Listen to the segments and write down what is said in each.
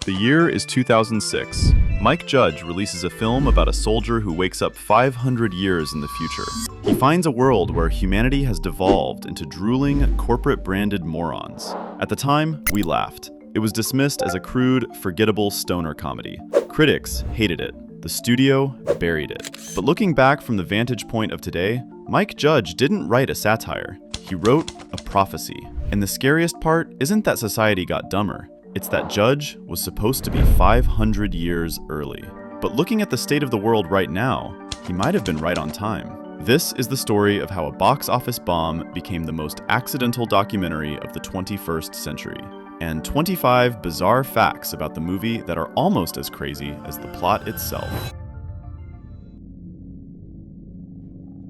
The year is 2006. Mike Judge releases a film about a soldier who wakes up 500 years in the future. He finds a world where humanity has devolved into drooling, corporate-branded morons. At the time, we laughed. It was dismissed as a crude, forgettable stoner comedy. Critics hated it. The studio buried it. But looking back from the vantage point of today, Mike Judge didn't write a satire. He wrote a prophecy. And the scariest part isn't that society got dumber. It's that Judge was supposed to be 500 years early. But looking at the state of the world right now, he might have been right on time. This is the story of how a box office bomb became the most accidental documentary of the 21st century. And 25 bizarre facts about the movie that are almost as crazy as the plot itself.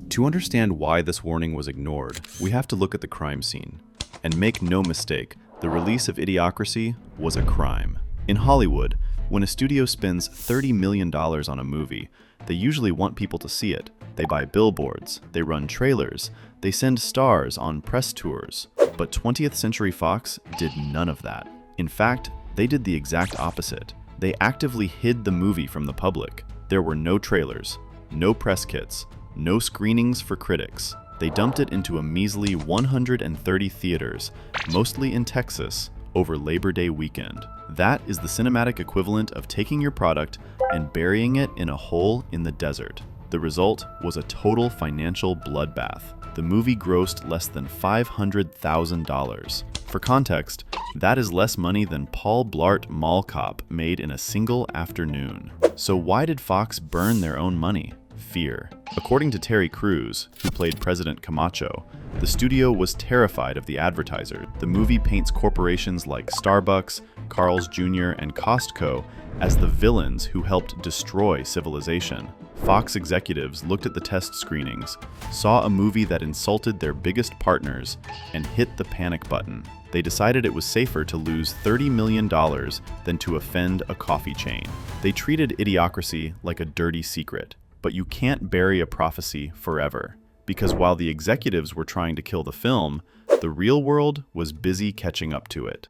To understand why this warning was ignored, we have to look at the crime scene. And make no mistake, the release of Idiocracy was a crime. In Hollywood, when a studio spends $30 million on a movie, they usually want people to see it. They buy billboards, they run trailers, they send stars on press tours. But 20th Century Fox did none of that. In fact, they did the exact opposite. They actively hid the movie from the public. There were no trailers, no press kits, no screenings for critics. They dumped it into a measly 130 theaters, mostly in Texas, over Labor Day weekend. That is the cinematic equivalent of taking your product and burying it in a hole in the desert. The result was a total financial bloodbath. The movie grossed less than $500,000. For context, that is less money than Paul Blart Mall Cop made in a single afternoon. So why did Fox burn their own money? Fear. According to Terry Crews, who played President Camacho, the studio was terrified of the advertiser. The movie paints corporations like Starbucks, Carl's Jr., and Costco as the villains who helped destroy civilization. Fox executives looked at the test screenings, saw a movie that insulted their biggest partners, and hit the panic button. They decided it was safer to lose $30 million than to offend a coffee chain. They treated Idiocracy like a dirty secret. But you can't bury a prophecy forever, because while the executives were trying to kill the film, the real world was busy catching up to it.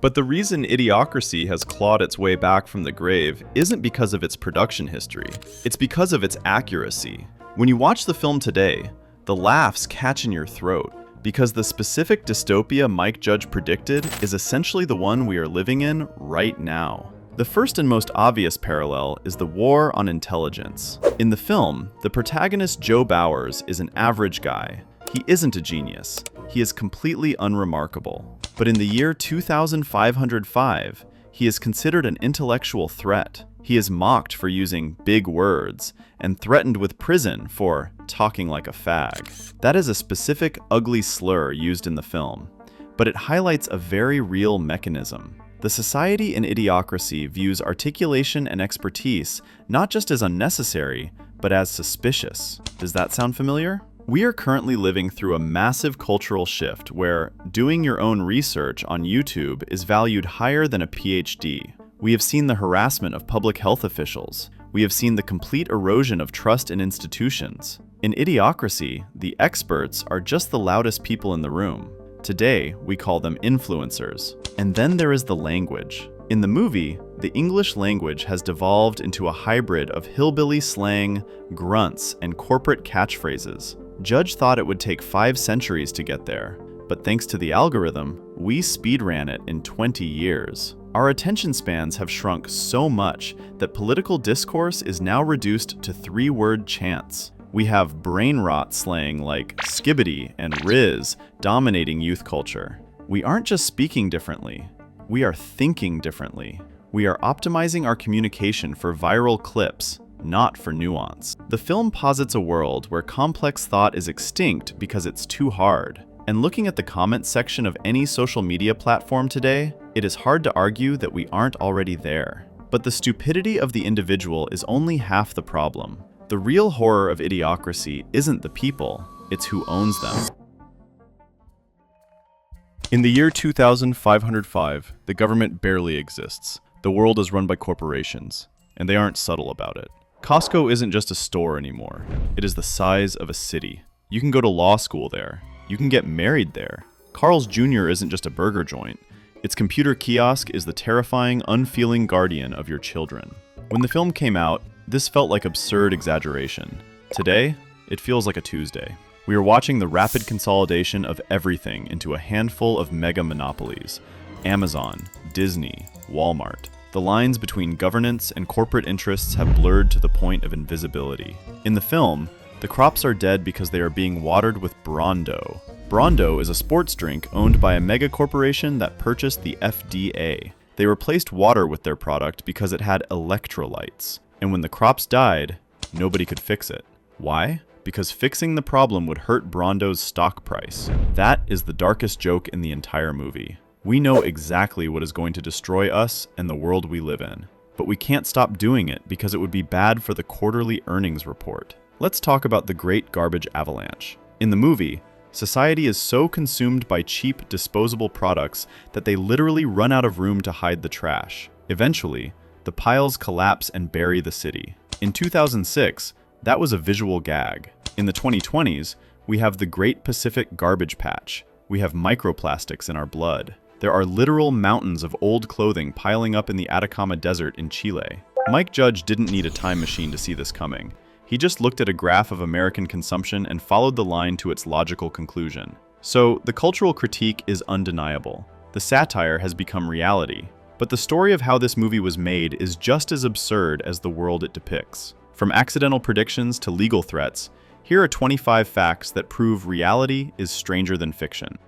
But the reason Idiocracy has clawed its way back from the grave isn't because of its production history. It's because of its accuracy. When you watch the film today, the laughs catch in your throat, because the specific dystopia Mike Judge predicted is essentially the one we are living in right now. The first and most obvious parallel is the war on intelligence. In the film, the protagonist Joe Bowers is an average guy. He isn't a genius. He is completely unremarkable. But in the year 2505, he is considered an intellectual threat. He is mocked for using big words and threatened with prison for talking like a fag. That is a specific ugly slur used in the film, but it highlights a very real mechanism. The society in Idiocracy views articulation and expertise not just as unnecessary, but as suspicious. Does that sound familiar? We are currently living through a massive cultural shift where doing your own research on YouTube is valued higher than a PhD. We have seen the harassment of public health officials. We have seen the complete erosion of trust in institutions. In Idiocracy, the experts are just the loudest people in the room. Today, we call them influencers. And then there is the language. In the movie, the English language has devolved into a hybrid of hillbilly slang, grunts, and corporate catchphrases. Judge thought it would take 5 centuries to get there, but thanks to the algorithm, we speedran it in 20 years. Our attention spans have shrunk so much that political discourse is now reduced to 3-word chants. We have brain rot slang like skibbity and riz dominating youth culture. We aren't just speaking differently, we are thinking differently. We are optimizing our communication for viral clips, not for nuance. The film posits a world where complex thought is extinct because it's too hard. And looking at the comments section of any social media platform today, it is hard to argue that we aren't already there. But the stupidity of the individual is only half the problem. The real horror of Idiocracy isn't the people, it's who owns them. In the year 2505, the government barely exists. The world is run by corporations, and they aren't subtle about it. Costco isn't just a store anymore. It is the size of a city. You can go to law school there. You can get married there. Carl's Jr. isn't just a burger joint. Its computer kiosk is the terrifying, unfeeling guardian of your children. When the film came out, this felt like absurd exaggeration. Today, it feels like a Tuesday. We are watching the rapid consolidation of everything into a handful of mega monopolies. Amazon, Disney, Walmart. The lines between governance and corporate interests have blurred to the point of invisibility. In the film, the crops are dead because they are being watered with Brondo. Brondo is a sports drink owned by a mega corporation that purchased the FDA. They replaced water with their product because it had electrolytes. And when the crops died, nobody could fix it. Why? Because fixing the problem would hurt Brondo's stock price. That is the darkest joke in the entire movie. We know exactly what is going to destroy us and the world we live in. But we can't stop doing it because it would be bad for the quarterly earnings report. Let's talk about the Great Garbage Avalanche. In the movie, society is so consumed by cheap, disposable products that they literally run out of room to hide the trash. Eventually, the piles collapse and bury the city. In 2006, that was a visual gag. In the 2020s, we have the Great Pacific Garbage Patch. We have microplastics in our blood. There are literal mountains of old clothing piling up in the Atacama Desert in Chile. Mike Judge didn't need a time machine to see this coming. He just looked at a graph of American consumption and followed the line to its logical conclusion. So, the cultural critique is undeniable. The satire has become reality. But the story of how this movie was made is just as absurd as the world it depicts. From accidental predictions to legal threats, here are 25 facts that prove reality is stranger than fiction.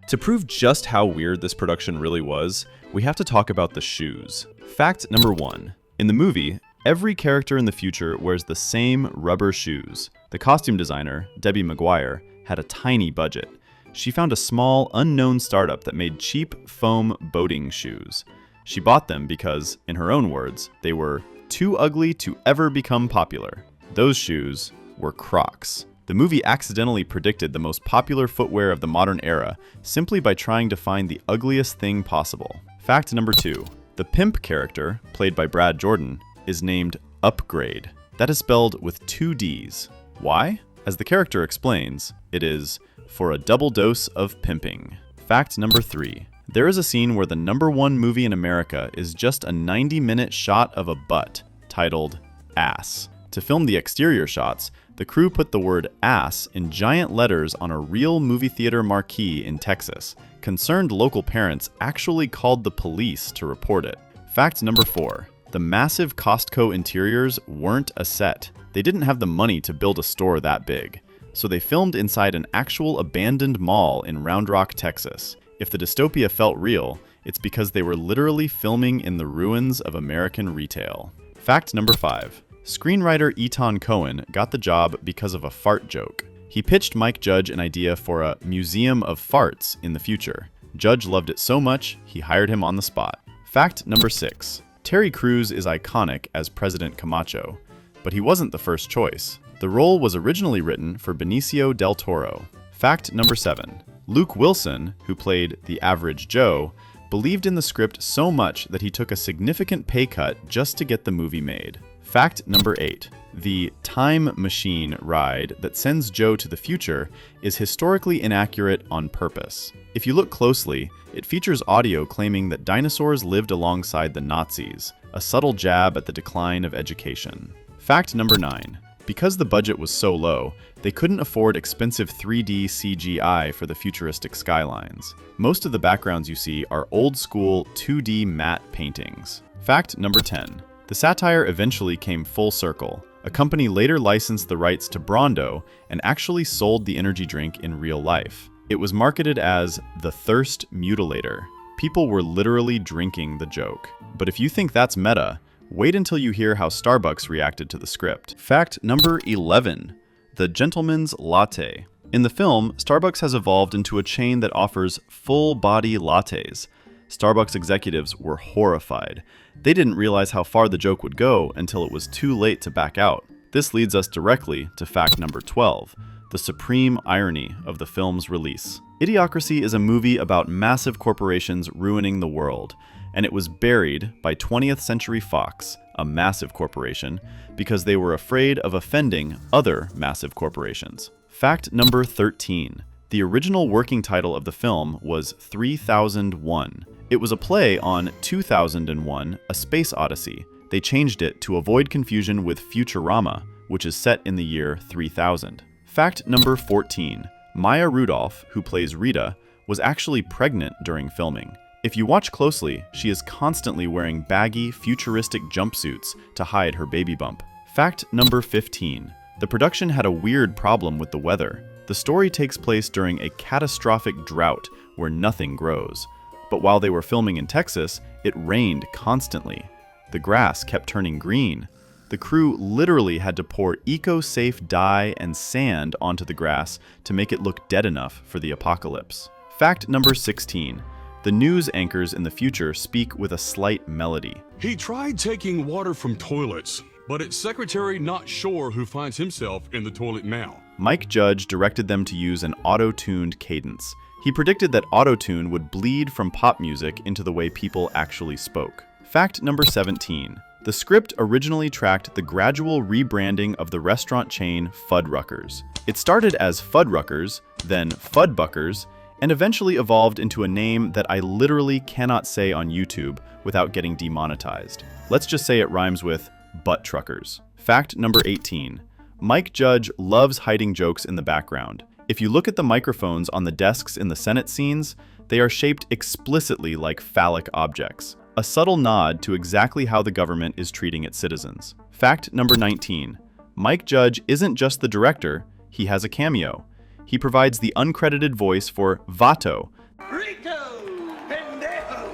To prove just how weird this production really was, we have to talk about the shoes. Fact number 1. In the movie, every character in the future wears the same rubber shoes. The costume designer, Debbie Maguire, had a tiny budget. She found a small, unknown startup that made cheap foam boating shoes. She bought them because, in her own words, they were too ugly to ever become popular. Those shoes were Crocs. The movie accidentally predicted the most popular footwear of the modern era simply by trying to find the ugliest thing possible. Fact number 2. The pimp character, played by Brad Jordan, is named Upgrade. That is spelled with 2 Ds. Why? As the character explains, it is for a double dose of pimping. Fact number 3. There is a scene where the #1 movie in America is just a 90-minute shot of a butt, titled Ass. To film the exterior shots, the crew put the word ass in giant letters on a real movie theater marquee in Texas. Concerned local parents actually called the police to report it. Fact number 4. The massive Costco interiors weren't a set. They didn't have the money to build a store that big. So they filmed inside an actual abandoned mall in Round Rock, Texas. If the dystopia felt real, it's because they were literally filming in the ruins of American retail. Fact number 5. Screenwriter Etan Cohen got the job because of a fart joke. He pitched Mike Judge an idea for a museum of farts in the future. Judge loved it so much, he hired him on the spot. Fact number 6. Terry Crews is iconic as President Camacho, but he wasn't the first choice. The role was originally written for Benicio del Toro. Fact number 7. Luke Wilson, who played the average Joe, believed in the script so much that he took a significant pay cut just to get the movie made. Fact number 8. The time machine ride that sends Joe to the future is historically inaccurate on purpose. If you look closely, it features audio claiming that dinosaurs lived alongside the Nazis, a subtle jab at the decline of education. Fact number 9. Because the budget was so low, they couldn't afford expensive 3D CGI for the futuristic skylines. Most of the backgrounds you see are old-school 2D matte paintings. Fact number 10. The satire eventually came full circle. A company later licensed the rights to Brondo and actually sold the energy drink in real life. It was marketed as the Thirst Mutilator. People were literally drinking the joke. But if you think that's meta, wait until you hear how Starbucks reacted to the script. Fact number 11. The Gentleman's Latte. In the film, Starbucks has evolved into a chain that offers full-body lattes. Starbucks executives were horrified. They didn't realize how far the joke would go until it was too late to back out. This leads us directly to fact number 12, the supreme irony of the film's release. Idiocracy is a movie about massive corporations ruining the world, and it was buried by 20th Century Fox, a massive corporation, because they were afraid of offending other massive corporations. Fact number 13. The original working title of the film was 3001. It was a play on 2001: A Space Odyssey. They changed it to avoid confusion with Futurama, which is set in the year 3000. Fact number 14. Maya Rudolph, who plays Rita, was actually pregnant during filming. If you watch closely, she is constantly wearing baggy, futuristic jumpsuits to hide her baby bump. Fact number 15. The production had a weird problem with the weather. The story takes place during a catastrophic drought where nothing grows. But while they were filming in Texas, it rained constantly. The grass kept turning green. The crew literally had to pour eco-safe dye and sand onto the grass to make it look dead enough for the apocalypse. Fact number 16. The news anchors in the future speak with a slight melody. He tried taking water from toilets, but it's secretary not sure who finds himself in the toilet now. Mike Judge directed them to use an auto-tuned cadence. He predicted that auto-tune would bleed from pop music into the way people actually spoke. Fact number 17. The script originally tracked the gradual rebranding of the restaurant chain Fuddruckers. It started as Fuddruckers, then Fudbuckers, and eventually evolved into a name that I literally cannot say on YouTube without getting demonetized. Let's just say it rhymes with butt truckers. Fact number 18. Mike Judge loves hiding jokes in the background. If you look at the microphones on the desks in the Senate scenes, they are shaped explicitly like phallic objects, a subtle nod to exactly how the government is treating its citizens. Fact number 19. Mike Judge isn't just the director, he has a cameo. He provides the uncredited voice for Vato, Rico, pendejo.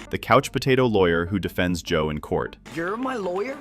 the couch potato lawyer who defends Joe in court. You're my lawyer?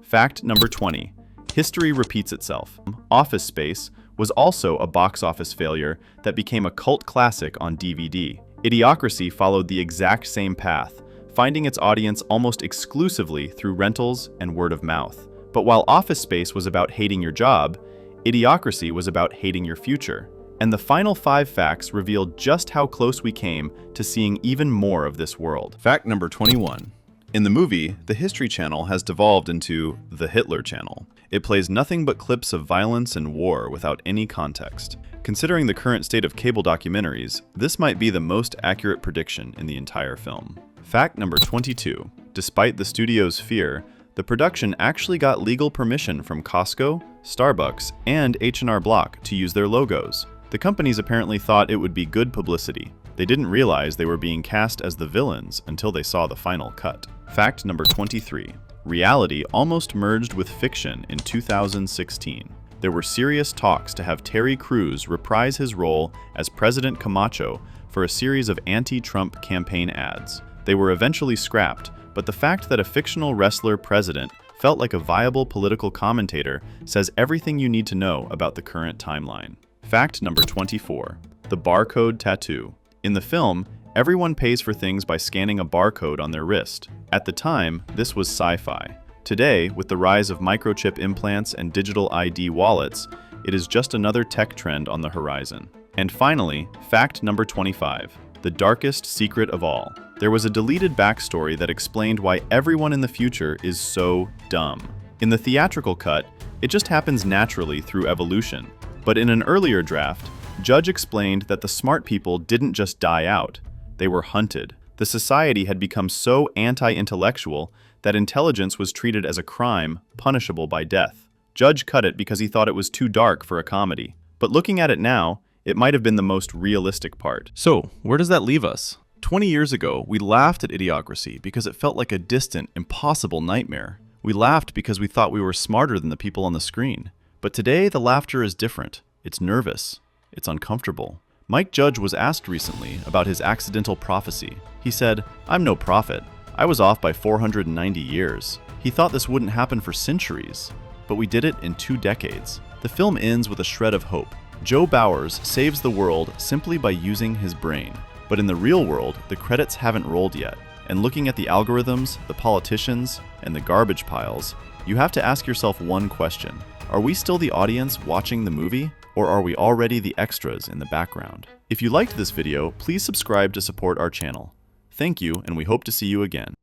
Fact number 20. History repeats itself. Office Space was also a box office failure that became a cult classic on DVD. Idiocracy followed the exact same path, finding its audience almost exclusively through rentals and word of mouth. But while Office Space was about hating your job, Idiocracy was about hating your future. And the final 5 facts reveal just how close we came to seeing even more of this world. Fact number 21. In the movie, the History Channel has devolved into the Hitler Channel. It plays nothing but clips of violence and war without any context. Considering the current state of cable documentaries, this might be the most accurate prediction in the entire film. Fact number 22. Despite the studio's fear, the production actually got legal permission from Costco, Starbucks, and H&R Block to use their logos. The companies apparently thought it would be good publicity. They didn't realize they were being cast as the villains until they saw the final cut. Fact number 23. Reality almost merged with fiction in 2016. There were serious talks to have Terry Crews reprise his role as President Camacho for a series of anti-Trump campaign ads. They were eventually scrapped, but the fact that a fictional wrestler president felt like a viable political commentator says everything you need to know about the current timeline. Fact number 24. The barcode tattoo. In the film, everyone pays for things by scanning a barcode on their wrist. At the time, this was sci-fi. Today, with the rise of microchip implants and digital ID wallets, it is just another tech trend on the horizon. And finally, fact number 25. The darkest secret of all. There was a deleted backstory that explained why everyone in the future is so dumb. In the theatrical cut, it just happens naturally through evolution. But in an earlier draft, Judge explained that the smart people didn't just die out, they were hunted. The society had become so anti-intellectual that intelligence was treated as a crime punishable by death. Judge cut it because he thought it was too dark for a comedy. But looking at it now, it might have been the most realistic part. So, where does that leave us? 20 years ago, we laughed at Idiocracy because it felt like a distant, impossible nightmare. We laughed because we thought we were smarter than the people on the screen. But today, the laughter is different. It's nervous. It's uncomfortable. Mike Judge was asked recently about his accidental prophecy. He said, "I'm no prophet. I was off by 490 years. He thought this wouldn't happen for centuries, but we did it in 2 decades." The film ends with a shred of hope. Joe Bowers saves the world simply by using his brain. But in the real world, the credits haven't rolled yet. And looking at the algorithms, the politicians, and the garbage piles, you have to ask yourself one question. Are we still the audience watching the movie? Or are we already the extras in the background? If you liked this video, please subscribe to support our channel. Thank you, and we hope to see you again.